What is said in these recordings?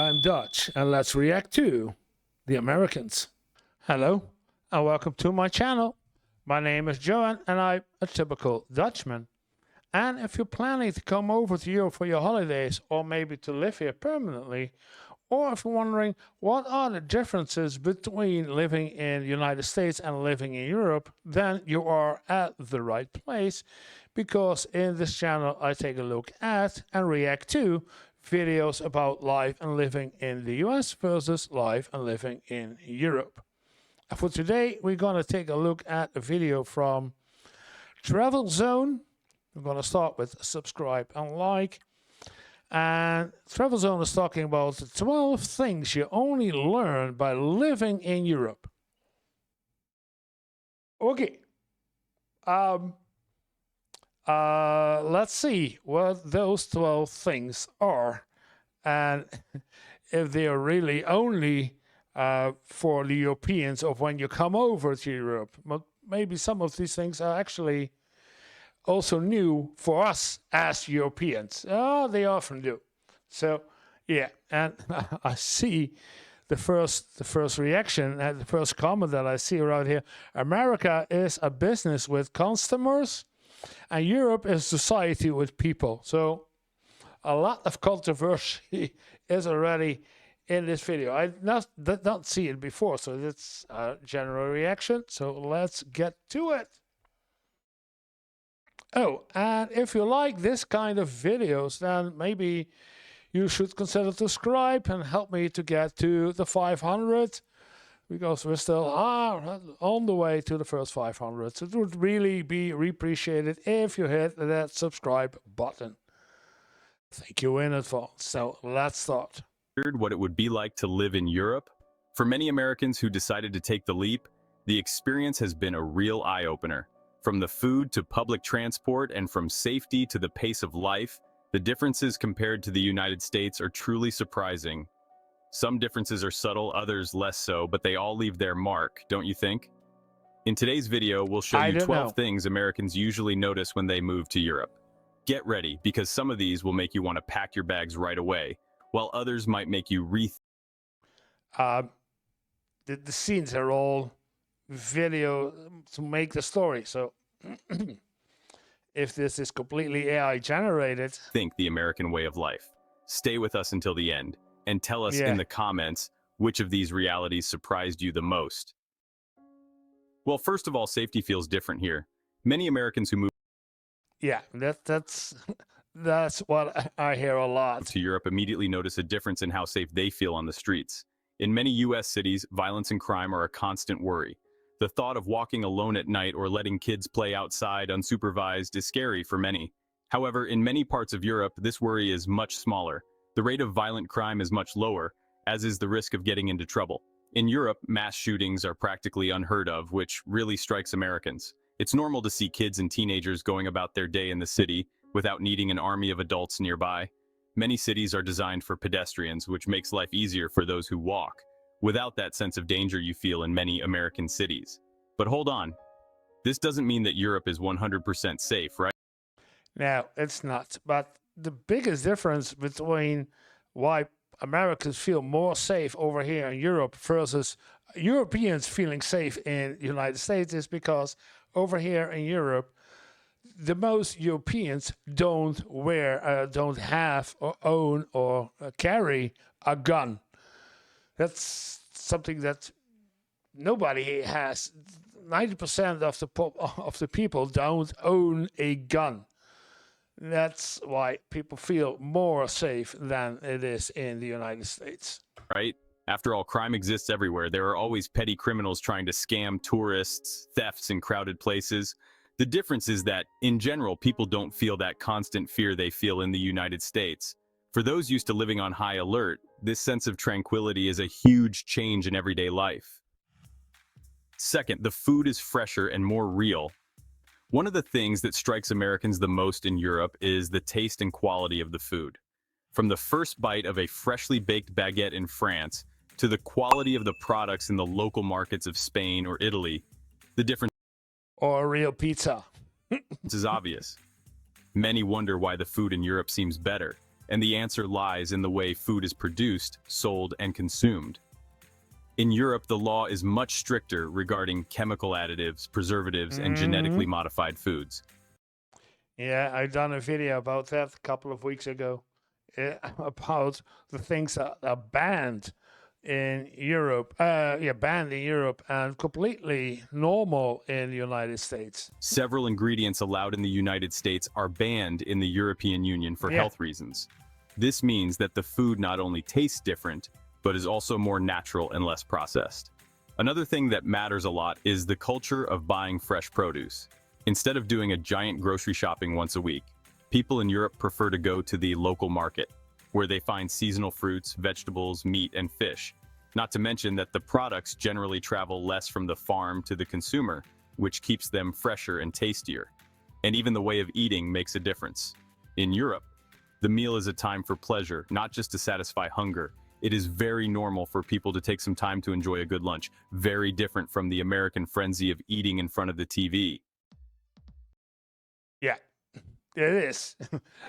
I'm Dutch, and let's react to the Americans. Hello, and welcome to my channel. My name is Johan, and I'm a typical Dutchman. And if you're planning to come over to Europe for your holidays, or maybe to live here permanently, or if you're wondering what are the differences between living in the United States and living in Europe, then you are at the right place, because in this channel I take a look at and react to videos about life and living in the US versus life and living in Europe. And for today, we're going to take a look at a video from Travel Zone. We're going to start with subscribe and like. And Travel Zone is talking about the 12 things you only learn by living in Europe. Okay. Let's see what those 12 things are, and if they are really only for the Europeans or when you come over to Europe. But maybe some of these things are actually also new for us as Europeans. Oh, they often do. So, yeah, and I see the first reaction and the first comment that I see around here. America is a business with customers, and Europe is society with people. So a lot of controversy is already in this video. I did not see it before, so it's a general reaction. So let's get to it. Oh, and if you like this kind of videos, then maybe you should consider subscribe and help me to get to the 500. Because we're still on the way to the first 500. So it would really be appreciated if you hit that subscribe button. Thank you in advance. So let's start. What it would be like to live in Europe? For many Americans who decided to take the leap, the experience has been a real eye-opener. From the food to public transport and from safety to the pace of life, the differences compared to the United States are truly surprising. Some differences are subtle, others less so, but they all leave their mark, don't you think? In today's video, we'll show you 12 things Americans usually notice when they move to Europe. Get ready, because some of these will make you want to pack your bags right away, while others might make you the scenes are all video to make the story, so if this is completely AI generated... Think the American way of life. Stay with us until the end. And tell us in the comments which of these realities surprised you the most. Well, first of all, safety feels different here. Many Americans who move that's what I hear a lot. To Europe immediately notice a difference in how safe they feel on the streets. In many US cities, violence and crime are a constant worry. The thought of walking alone at night or letting kids play outside unsupervised is scary for many. However, in many parts of Europe, this worry is much smaller. The rate of violent crime is much lower, as is the risk of getting into trouble. In Europe, mass shootings are practically unheard of, which really strikes Americans. It's normal to see kids and teenagers going about their day in the city without needing an army of adults nearby. Many cities are designed for pedestrians, which makes life easier for those who walk, without that sense of danger you feel in many American cities. But hold on. This doesn't mean that Europe is 100% safe, right? No, it's not. But the biggest difference between why Americans feel more safe over here in Europe versus Europeans feeling safe in the United States is because over here in Europe, the most Europeans don't have or own or carry a gun. That's something that nobody has. 90% of the people don't own a gun. That's why people feel more safe than it is in the United States. Right? After all, crime exists everywhere. There are always petty criminals trying to scam tourists, thefts in crowded places. The difference is that, in general, people don't feel that constant fear they feel in the United States. For those used to living on high alert, this sense of tranquility is a huge change in everyday life. Second, the food is fresher and more real. One of the things that strikes Americans the most in Europe is the taste and quality of the food. From the first bite of a freshly baked baguette in France to the quality of the products in the local markets of Spain or Italy, the difference Or a real pizza. is obvious. Many wonder why the food in Europe seems better. And the answer lies in the way food is produced, sold, and consumed. In Europe, the law is much stricter regarding chemical additives, preservatives, and genetically Hmm. modified foods. Yeah, I done a video about that a couple of weeks ago, about the things that are banned in Europe. Yeah, banned in Europe and completely normal in the United States. Several ingredients allowed in the United States are banned in the European Union for Yeah, health reasons. This means that the food not only tastes different, but is also more natural and less processed. Another thing that matters a lot is the culture of buying fresh produce. Instead of doing a giant grocery shopping once a week, people in Europe prefer to go to the local market, where they find seasonal fruits, vegetables, meat, and fish. Not to mention that the products generally travel less from the farm to the consumer, which keeps them fresher and tastier. And even the way of eating makes a difference. In Europe, the meal is a time for pleasure, not just to satisfy hunger. It is very normal for people to take some time to enjoy a good lunch, very different from the American frenzy of eating in front of the TV. yeah, it is.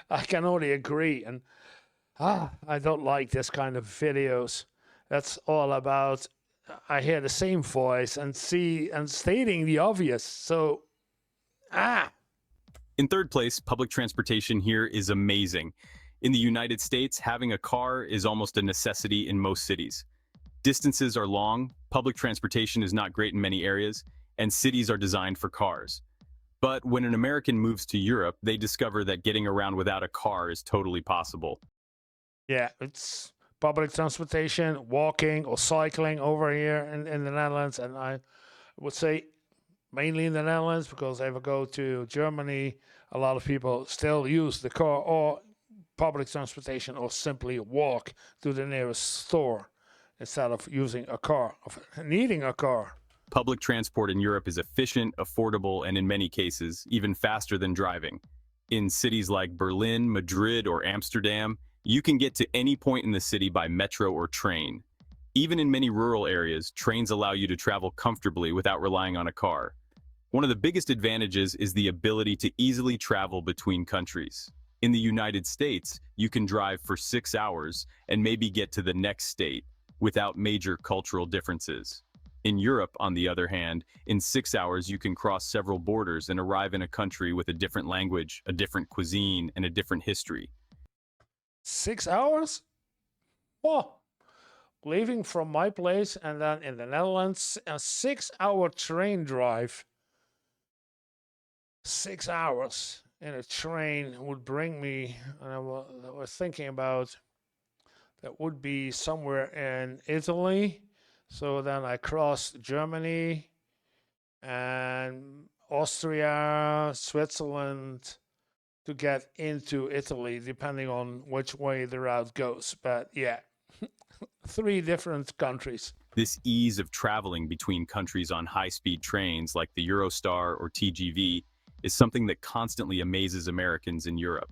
I can only agree. And I don't like this kind of videos. That's all about. I hear the same voice and see and stating the obvious. So, ah, In third place, public transportation here is amazing. In the United States, having a car is almost a necessity in most cities. Distances are long, public transportation is not great in many areas, and cities are designed for cars. But when an American moves to Europe, they discover that getting around without a car is totally possible. yeah, it's public transportation, walking or cycling over here in the Netherlands. And I would say mainly in the Netherlands, because if I go to Germany, a lot of people still use the car or public transportation or simply walk to the nearest store instead of using a car, of needing a car. Public transport in Europe is efficient, affordable, and in many cases, even faster than driving. In cities like Berlin, Madrid, or Amsterdam, you can get to any point in the city by metro or train. Even in many rural areas, trains allow you to travel comfortably without relying on a car. One of the biggest advantages is the ability to easily travel between countries. In the United States, you can drive for 6 hours and maybe get to the next state without major cultural differences. In Europe, on the other hand, in 6 hours you can cross several borders and arrive in a country with a different language, a different cuisine, and a different history. 6 hours? Oh, leaving from my place and then in the Netherlands, a 6 hour train drive. 6 hours in a train would bring me, and I was thinking about that would be somewhere in Italy. So then I crossed Germany and Austria, Switzerland to get into Italy, depending on which way the route goes. But yeah, three different countries. This ease of traveling between countries on high-speed trains like the Eurostar or TGV is something that constantly amazes Americans in Europe.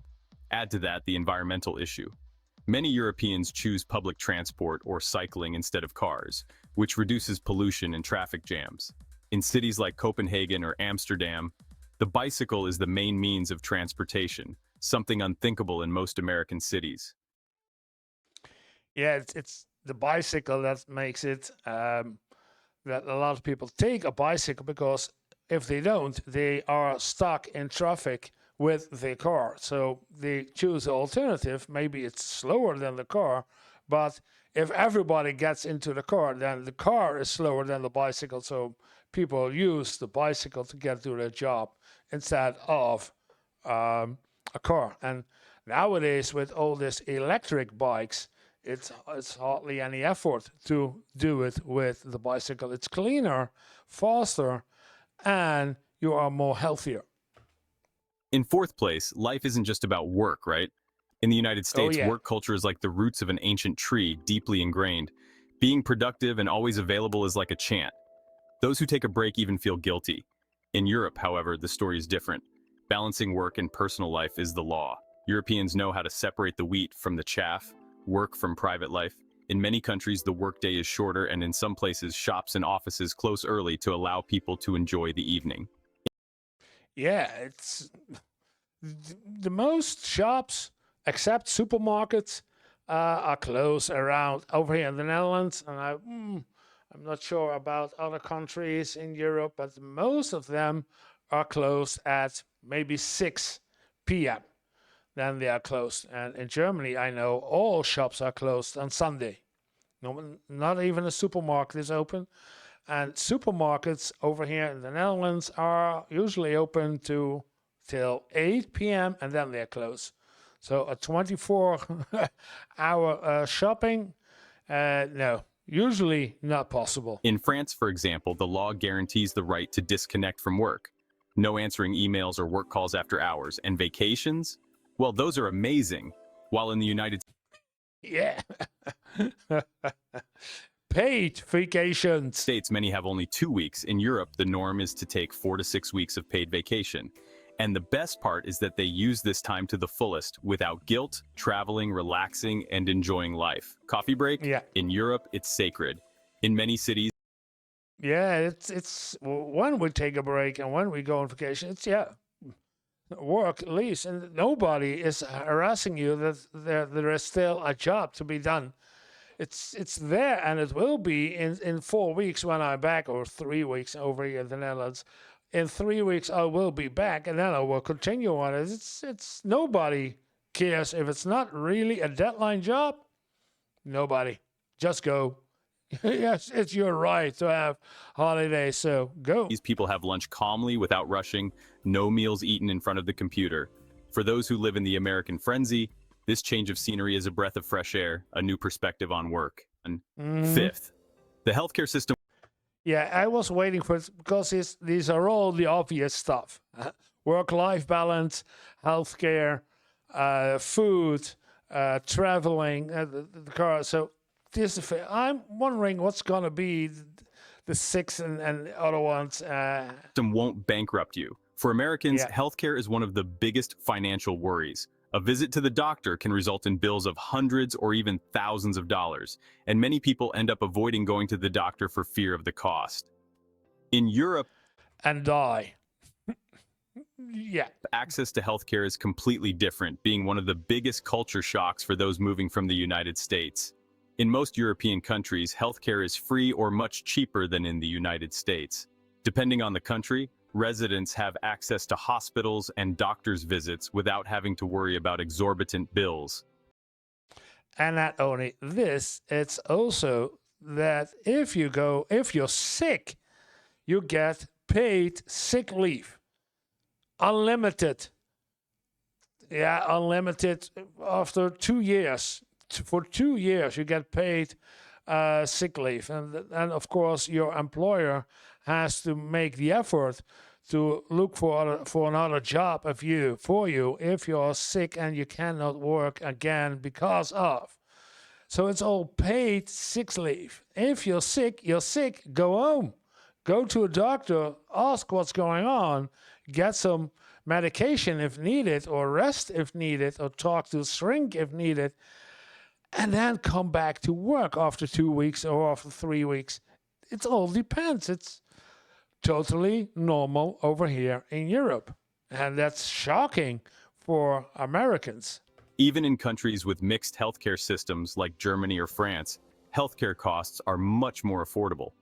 Add to that the environmental issue. Many Europeans choose public transport or cycling instead of cars, which reduces pollution and traffic jams. In cities like Copenhagen or Amsterdam, the bicycle is the main means of transportation, something unthinkable in most American cities. Yeah, it's the bicycle that makes it that a lot of people take a bicycle because if they don't, they are stuck in traffic with their car. So they choose an alternative. Maybe it's slower than the car, but if everybody gets into the car, then the car is slower than the bicycle. So people use the bicycle to get to their job instead of a car. And nowadays, with all these electric bikes, it's hardly any effort to do it with the bicycle. It's cleaner, faster, and you are more healthier. In fourth place, life isn't just about work, right? In the United Oh States, yeah, work culture is like the roots of an ancient tree, deeply ingrained. Being productive and always available is like a chant. Those who take a break even feel guilty. In Europe, however, the story is different. Balancing work and personal life is the law. Europeans know how to separate the wheat from the chaff, work from private life. In many countries, the workday is shorter, and in some places, shops and offices close early to allow people to enjoy the evening. yeah. It's the most shops except supermarkets are closed around over here in the Netherlands. And I'm not sure about other countries in Europe, but most of them are closed at maybe 6 p.m. Then they are closed. And in Germany, I know all shops are closed on Sunday. No, not even a supermarket is open. And supermarkets over here in the Netherlands are usually open till 8 p.m. and then they're closed. So a 24-hour shopping, no, usually not possible. In France, for example, the law guarantees the right to disconnect from work. No answering emails or work calls after hours. And vacations? Well, those are amazing. While in the United Yeah. Paid vacations. States, many have only 2 weeks. In Europe, the norm is to take 4 to 6 weeks of paid vacation. And the best part is that they use this time to the fullest, without guilt, traveling, relaxing, and enjoying life. Coffee break? Yeah. In Europe, it's sacred. In many cities, Yeah, it's when we take a break and when we go on vacation, it's work leaves, and nobody is harassing you that there is still a job to be done. It's there, and it will be in 4 weeks when I'm back, or 3 weeks over here in the Netherlands. In 3 weeks I will be back, and then I will continue on it. It's nobody cares if it's not really a deadline job. Nobody, just go. Yes, it's your right to have holidays, so go. these people have lunch calmly without rushing, no meals eaten in front of the computer. For those who live in the American frenzy, this change of scenery is a breath of fresh air, a new perspective on work. And fifth, the healthcare system. Yeah, I was waiting for it because these are all the obvious stuff. Work-life balance, healthcare, food, traveling, the car. So I'm wondering what's going to be the six and other ones. System won't bankrupt you. For Americans, healthcare is one of the biggest financial worries. A visit to the doctor can result in bills of hundreds or even thousands of dollars, and many people end up avoiding going to the doctor for fear of the cost. In Europe, and die. Yeah. access to healthcare is completely different, being one of the biggest culture shocks for those moving from the United States. In most European countries, healthcare is free or much cheaper than in the United States. Depending on the country, residents have access to hospitals and doctor's visits without having to worry about exorbitant bills. And not only this, it's also that if you're sick, you get paid sick leave. Unlimited. Yeah, unlimited after 2 years. For 2 years, you get paid sick leave. And of course, your employer has to make the effort to look for another job for you if you're sick and you cannot work again because of. So it's all paid sick leave. If you're sick, go home. Go to a doctor, ask what's going on, get some medication if needed, or rest if needed, or talk to a shrink if needed, and then come back to work after 2 weeks or after 3 weeks. It all depends. It's totally normal over here in Europe. And that's shocking for Americans. Even in countries with mixed healthcare systems like Germany or France, healthcare costs are much more affordable.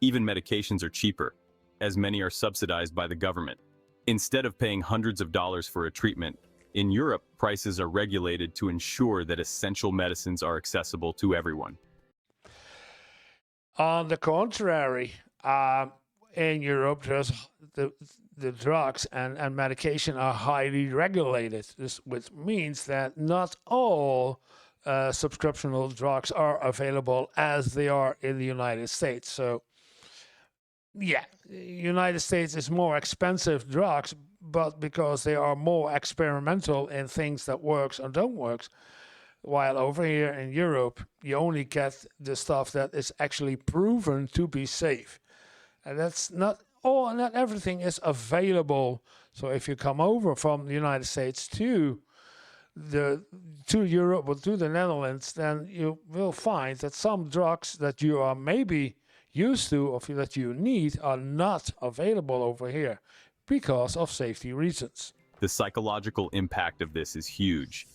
Even medications are cheaper, as many are subsidized by the government. Instead of paying hundreds of dollars for a treatment, in Europe, prices are regulated to ensure that essential medicines are accessible to everyone. On the contrary, in Europe, the drugs and medication are highly regulated, which means that not all subscriptional drugs are available as they are in the United States. So, yeah, United States is more expensive drugs, but because they are more experimental in things that works or don't work. While over here in Europe, you only get the stuff that is actually proven to be safe. And that's not everything is available. So if you come over from the United States to Europe or to the Netherlands, then you will find that some drugs that you are maybe used to or that you need are not available over here because of safety reasons. The psychological impact of this is huge.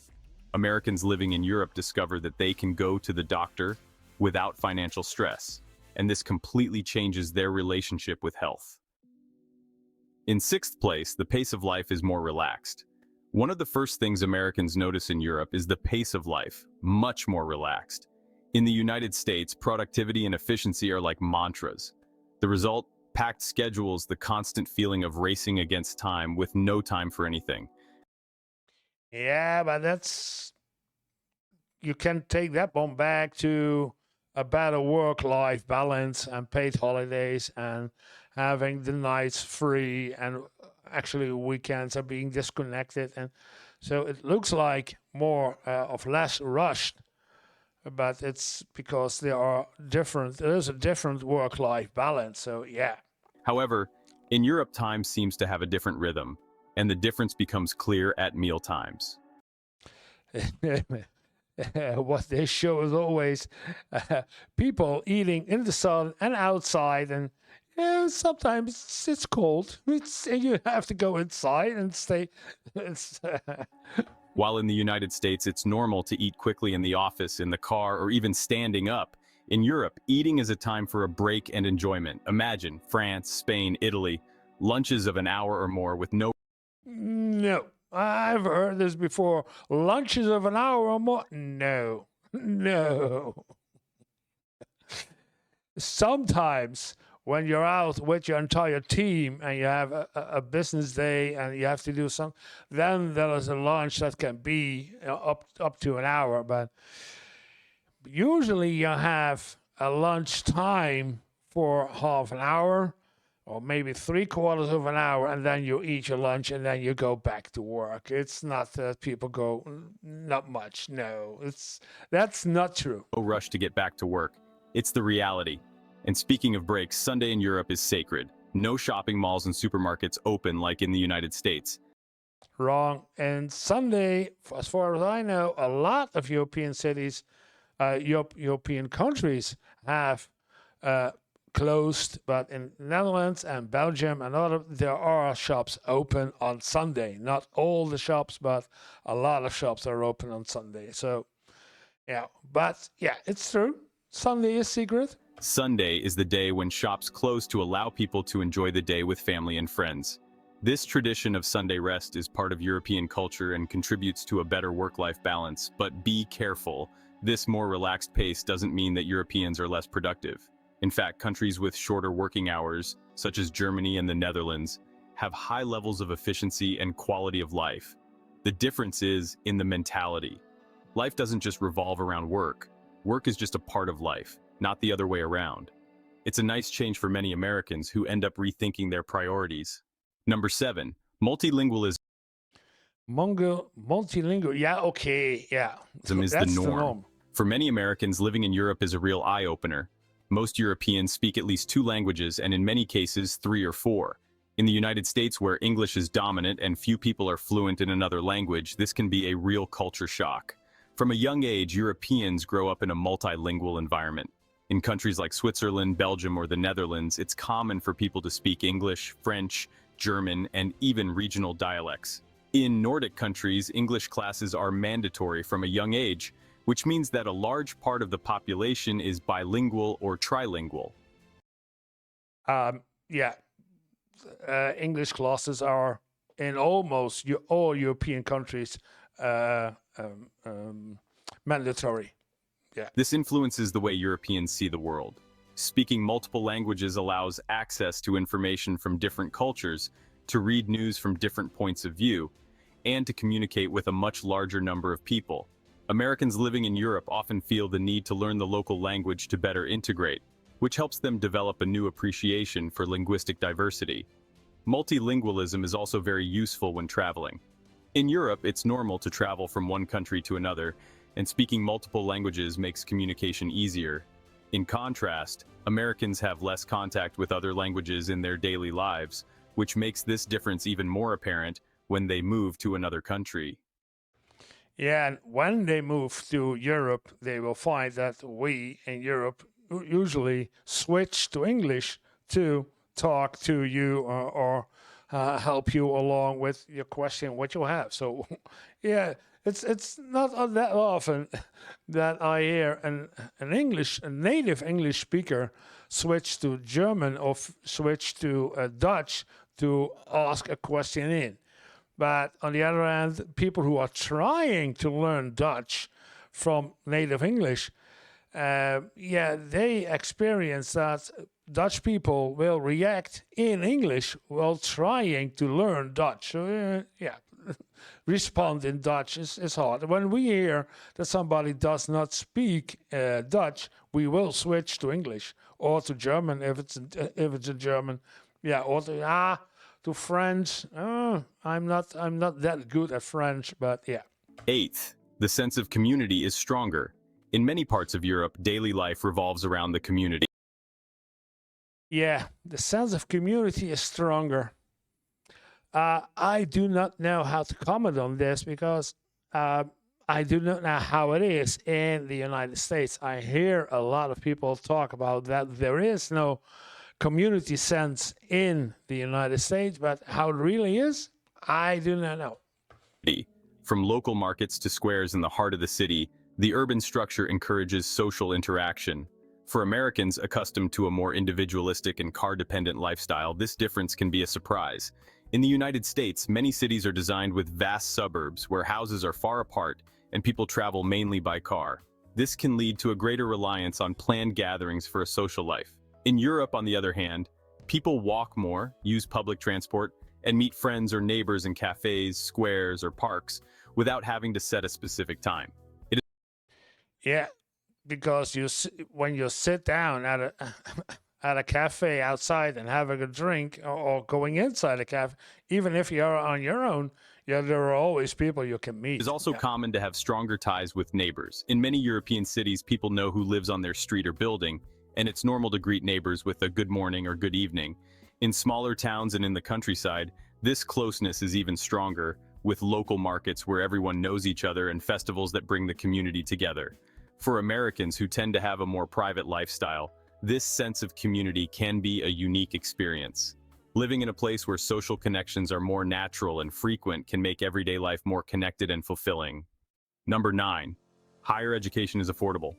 Americans living in Europe discover that they can go to the doctor without financial stress, and this completely changes their relationship with health. In sixth place, the pace of life is more relaxed. One of the first things Americans notice in Europe is the pace of life, much more relaxed. In the United States, productivity and efficiency are like mantras. The result, packed schedules, the constant feeling of racing against time with no time for anything. Yeah, but you can take that one back to a better work-life balance and paid holidays and having the nights free and actually weekends are being disconnected. And so it looks like more of less rushed, but it's because there's a different work-life balance. So yeah. However, in Europe, time seems to have a different rhythm, and the difference becomes clear at meal times. What they show is always people eating in the sun and outside, and sometimes it's cold. And you have to go inside and stay. While in the United States, it's normal to eat quickly in the office, in the car, or even standing up. In Europe, eating is a time for a break and enjoyment. Imagine France, Spain, Italy, lunches of an hour or more with no... No, I've heard this before. Lunches of an hour or more? No, no. Sometimes when you're out with your entire team and you have a business day and you have to do something, then there is a lunch that can be up to an hour. But usually you have a lunch time for half an hour or maybe 3/4 of an hour, and then you eat your lunch and then you go back to work. It's not that people go, not much. No, that's not true. No rush to get back to work. It's the reality. And speaking of breaks, Sunday in Europe is sacred. No shopping malls and supermarkets open like in the United States. Wrong. And Sunday, as far as I know, a lot of European cities, European countries have closed, but in Netherlands and Belgium and there are shops open on Sunday. Not all the shops, but a lot of shops are open on Sunday. So, yeah, but yeah, it's true. Sunday is secret. Sunday is the day when shops close to allow people to enjoy the day with family and friends. This tradition of Sunday rest is part of European culture and contributes to a better work-life balance, but be careful. This more relaxed pace doesn't mean that Europeans are less productive. In fact, countries with shorter working hours, such as Germany and the Netherlands, have high levels of efficiency and quality of life. The difference is in the mentality. Life doesn't just revolve around work. Work is just a part of life, not the other way around. It's a nice change for many Americans who end up rethinking their priorities. Number 7, multilingualism. Multilingual, yeah, okay, yeah. Is the norm. For many Americans, living in Europe is a real eye-opener. Most Europeans speak at least 2 languages, and in many cases, 3 or 4. In the United States, where English is dominant and few people are fluent in another language, this can be a real culture shock. From a young age, Europeans grow up in a multilingual environment. In countries like Switzerland, Belgium, or the Netherlands, it's common for people to speak English, French, German, and even regional dialects. In Nordic countries, English classes are mandatory from a young age, which means that a large part of the population is bilingual or trilingual. Yeah, English classes are in almost all European countries mandatory. Yeah. This influences the way Europeans see the world. Speaking multiple languages allows access to information from different cultures, to read news from different points of view, and to communicate with a much larger number of people. Americans living in Europe often feel the need to learn the local language to better integrate, which helps them develop a new appreciation for linguistic diversity. Multilingualism is also very useful when traveling. In Europe, it's normal to travel from one country to another, and speaking multiple languages makes communication easier. In contrast, Americans have less contact with other languages in their daily lives, which makes this difference even more apparent when they move to another country. Yeah, and when they move to Europe, they will find that we in Europe usually switch to English to talk to you or help you along with your question, what you have. So, yeah, It's not that often that I hear a native English speaker switch to German or switch to Dutch to ask a question in. But on the other hand, people who are trying to learn Dutch from native English, yeah, they experience that Dutch people will react in English while trying to learn Dutch. So, yeah, respond in Dutch is hard. When we hear that somebody does not speak Dutch, we will switch to English or to German if it's a German. Yeah, or to French. I'm not that good at French, but yeah. Eighth, the sense of community is stronger. In many parts of Europe, daily life revolves around the community. Yeah, the sense of community is stronger. I do not know how to comment on this because I do not know how it is in the United States. I hear a lot of people talk about that there is no community sense in the United States, but how it really is, I do not know. From local markets to squares in the heart of the city, the urban structure encourages social interaction. For Americans accustomed to a more individualistic and car-dependent lifestyle, this difference can be a surprise. In the United States, many cities are designed with vast suburbs where houses are far apart and people travel mainly by car. This can lead to a greater reliance on planned gatherings for a social life. In Europe, on the other hand, people walk more, use public transport, and meet friends or neighbors in cafes, squares, or parks without having to set a specific time. Yeah, because when you sit down at a at a cafe outside and having a drink or going inside a cafe, even if you're on your own, yeah, there are always people you can meet. It is also common to have stronger ties with neighbors. In many European cities, people know who lives on their street or building, and it's normal to greet neighbors with a good morning or good evening. In smaller towns and in the countryside, this closeness is even stronger, with local markets where everyone knows each other and festivals that bring the community together. For Americans who tend to have a more private lifestyle, this sense of community can be a unique experience. Living in a place where social connections are more natural and frequent can make everyday life more connected and fulfilling. Number 9. Higher education is affordable.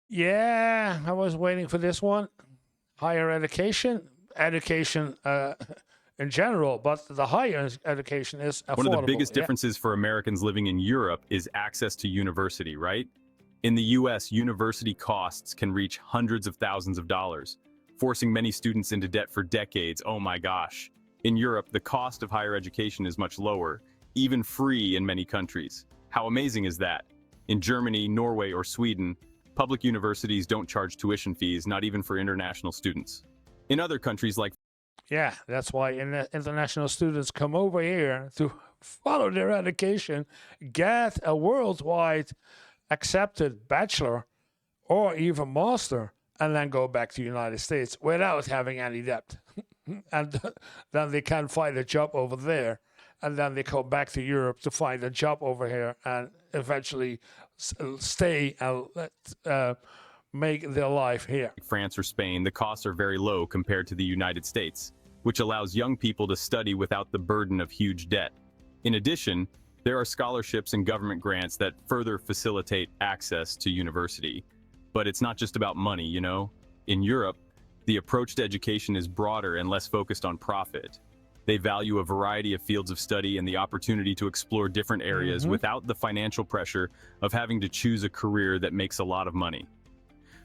Yeah, I was waiting for this one. Higher education in general, but the higher education is affordable. One of the biggest differences for Americans living in Europe is access to university, right? In the US, university costs can reach hundreds of thousands of dollars, forcing many students into debt for decades. Oh my gosh. In Europe, the cost of higher education is much lower, even free in many countries. How amazing is that? In Germany, Norway, or Sweden, public universities don't charge tuition fees, not even for international students. In other countries like yeah, that's why international students come over here to follow their education, get a worldwide accepted bachelor or even master, and then go back to the United States without having any debt. And then they can find a job over there, and then they come back to Europe to find a job over here and eventually stay and make their life here. France or Spain, the costs are very low compared to the United States, which allows young people to study without the burden of huge debt. In addition, there are scholarships and government grants that further facilitate access to university. But it's not just about money, you know? In Europe, the approach to education is broader and less focused on profit. They value a variety of fields of study and the opportunity to explore different areas without the financial pressure of having to choose a career that makes a lot of money.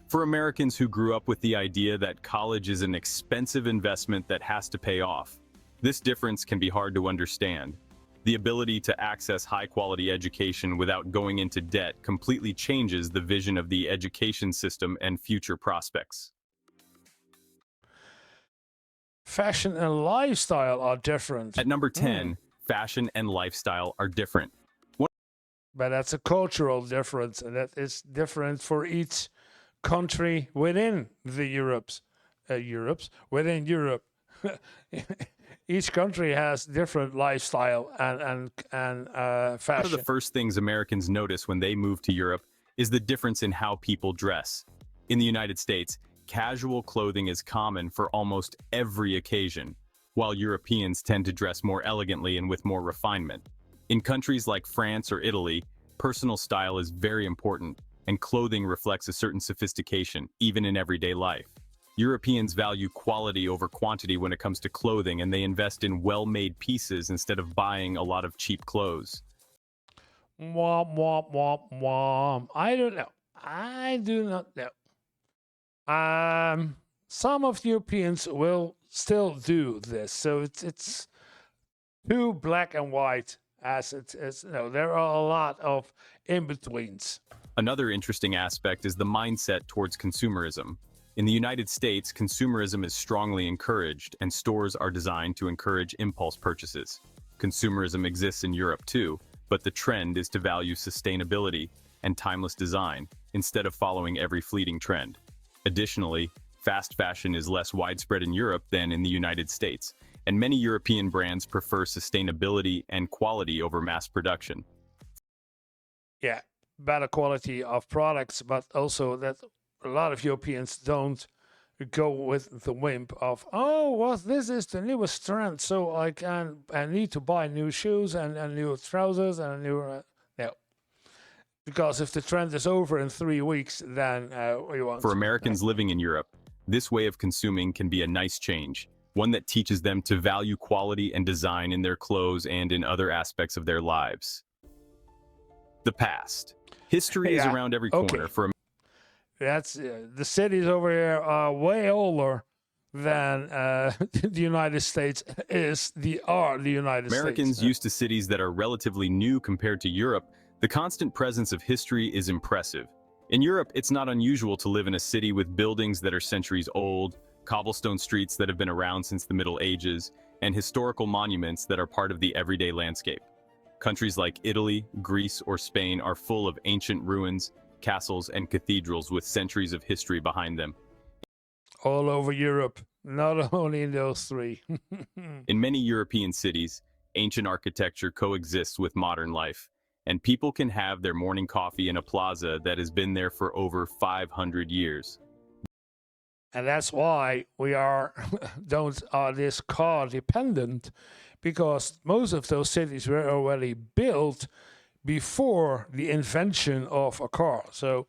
For Americans who grew up with the idea that college is an expensive investment that has to pay off, this difference can be hard to understand. The ability to access high-quality education without going into debt completely changes the vision of the education system and future prospects. Fashion and lifestyle are different. At number 10, fashion and lifestyle are different. But that's a cultural difference, and that is different for each country within the within Europe. Each country has different lifestyle and fashion. One of the first things Americans notice when they move to Europe is the difference in how people dress. In the United States, casual clothing is common for almost every occasion, while Europeans tend to dress more elegantly and with more refinement. In countries like France or Italy, personal style is very important, and clothing reflects a certain sophistication, even in everyday life. Europeans value quality over quantity when it comes to clothing, and they invest in well-made pieces instead of buying a lot of cheap clothes. Womp, womp, womp, womp. I don't know. I do not know. Some of the Europeans will still do this, so it's too black and white as it is. No, there are a lot of in-betweens. Another interesting aspect is the mindset towards consumerism. In the United States, consumerism is strongly encouraged, and stores are designed to encourage impulse purchases. Consumerism exists in Europe too, but the trend is to value sustainability and timeless design instead of following every fleeting trend. Additionally, fast fashion is less widespread in Europe than in the United States, and many European brands prefer sustainability and quality over mass production. Yeah, better quality of products, but also that a lot of Europeans don't go with the whim of, oh, well, this is the newest trend, so I need to buy new shoes and new trousers and a new no. Because if the trend is over in 3 weeks, then we won't. For Americans living in Europe, this way of consuming can be a nice change, one that teaches them to value quality and design in their clothes and in other aspects of their lives. The past. History is around every corner. For That's the cities over here are way older than the United States is the United States. Americans used to cities that are relatively new compared to Europe. The constant presence of history is impressive. In Europe, it's not unusual to live in a city with buildings that are centuries old, cobblestone streets that have been around since the Middle Ages, and historical monuments that are part of the everyday landscape. Countries like Italy, Greece, or Spain are full of ancient ruins, castles, and cathedrals with centuries of history behind them. All over Europe, not only in those three. In many European cities, ancient architecture coexists with modern life, and people can have their morning coffee in a plaza that has been there for over 500 years. And that's why we are this car dependent, because most of those cities were already built before the invention of a car. So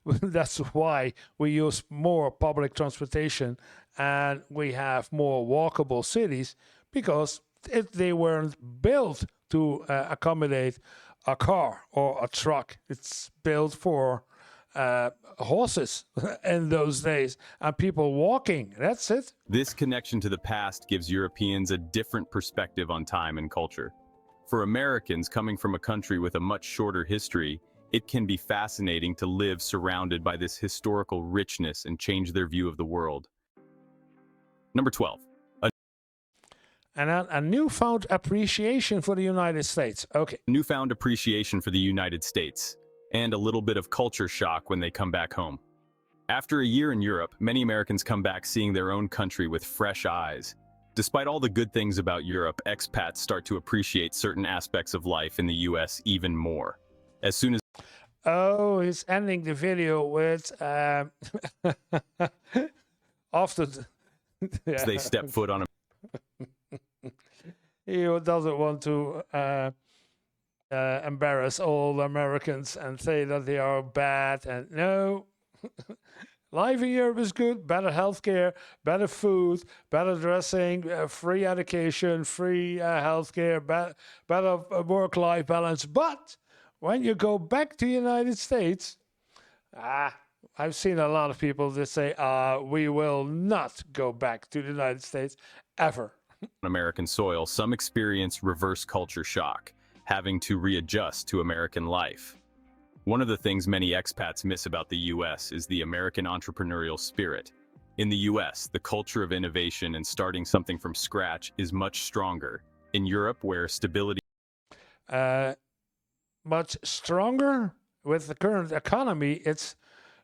that's why we use more public transportation and we have more walkable cities, because they weren't built to accommodate a car or a truck. It's built for horses in those days and people walking. That's it. This connection to the past gives Europeans a different perspective on time and culture. For Americans coming from a country with a much shorter history, it can be fascinating to live surrounded by this historical richness and change their view of the world. Number 12. A newfound appreciation for the United States. Okay. Newfound appreciation for the United States, and a little bit of culture shock when they come back home. After a year in Europe, many Americans come back seeing their own country with fresh eyes. Despite all the good things about Europe, expats start to appreciate certain aspects of life in the US even more. As soon as Oh, he's ending the video with after they step foot on a he doesn't want to embarrass all the Americans and say that they are bad. And no, life in Europe is good. Better healthcare, better food, better dressing, free education, free healthcare, better work-life balance. But when you go back to the United States, I've seen a lot of people that say, we will not go back to the United States ever. on American soil, some experience reverse culture shock, having to readjust to American life. One of the things many expats miss about the US is the American entrepreneurial spirit. In the US, the culture of innovation and starting something from scratch is much stronger. In Europe, where stability much stronger with the current economy, it's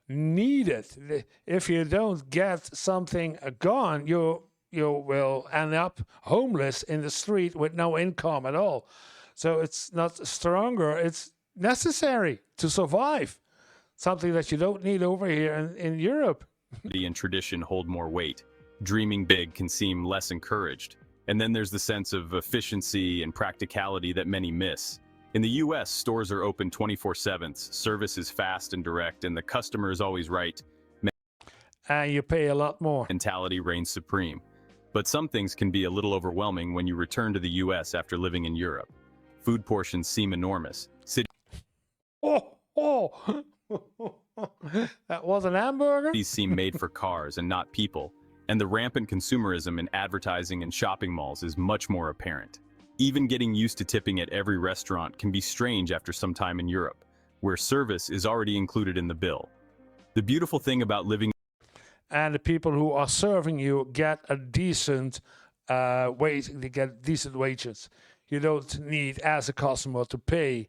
needed. If you don't get something gone, you will end up homeless in the street with no income at all. So it's not stronger, it's necessary to survive. Something that you don't need over here in Europe. and tradition hold more weight. Dreaming big can seem less encouraged. And then there's the sense of efficiency and practicality that many miss. In the US, stores are open 24/7, service is fast and direct, and the customer is always right. And you pay a lot more. Mentality reigns supreme. But some things can be a little overwhelming when you return to the US after living in Europe. Food portions seem enormous. Oh. That was an hamburger? Cities seem made for cars and not people, and the rampant consumerism in advertising and shopping malls is much more apparent. Even getting used to tipping at every restaurant can be strange after some time in Europe, where service is already included in the bill. The beautiful thing about living and the people who are serving you get a decent wage. They get decent wages. You don't need, as a customer, to pay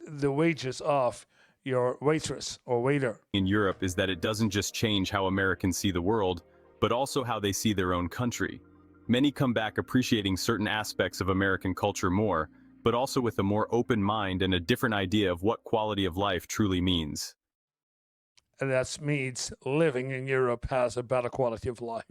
the wages of your waitress or waiter. In Europe is that it doesn't just change how Americans see the world, but also how they see their own country. Many come back appreciating certain aspects of American culture more, but also with a more open mind and a different idea of what quality of life truly means. And that means living in Europe has a better quality of life.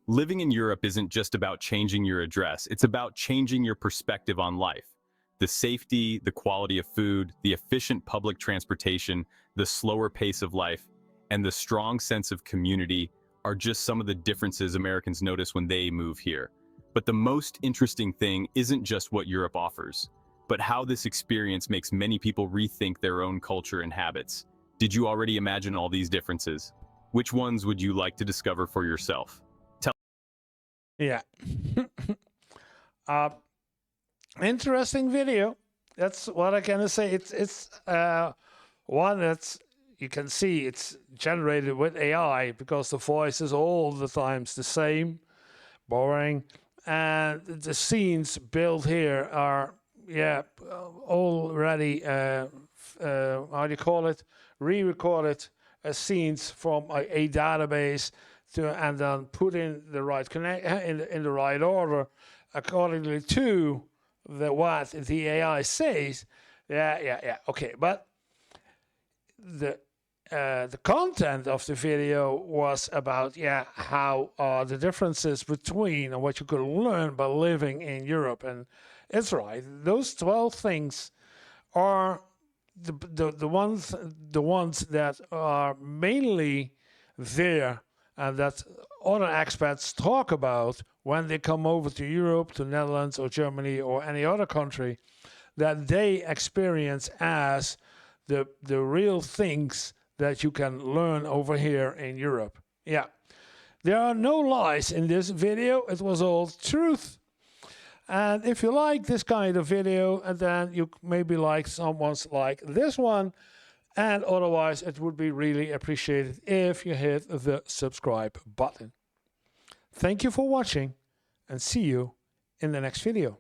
Living in Europe isn't just about changing your address, it's about changing your perspective on life. The safety, the quality of food, the efficient public transportation, the slower pace of life, and the strong sense of community are just some of the differences Americans notice when they move here. But the most interesting thing isn't just what Europe offers, but how this experience makes many people rethink their own culture and habits. Did you already imagine all these differences? Which ones would you like to discover for yourself? Yeah. Interesting video. That's what I can say. It's one that's, you can see it's generated with AI because the voice is all the times the same, boring, and the scenes built here are already how do you call it, re-recorded scenes from a database and then put in the right in the right order accordingly to what the AI says. Okay, but the content of the video was about how the differences between and what you could learn by living in Europe and Israel. Those 12 things are the ones that are mainly there and that other expats talk about when they come over to Europe, to Netherlands or Germany or any other country, that they experience as the real things that you can learn over here in Europe. Yeah, there are no lies in this video. It was all truth. And if you like this kind of video, and then you maybe like someone's like this one, and otherwise it would be really appreciated if you hit the subscribe button. Thank you for watching, and see you in the next video.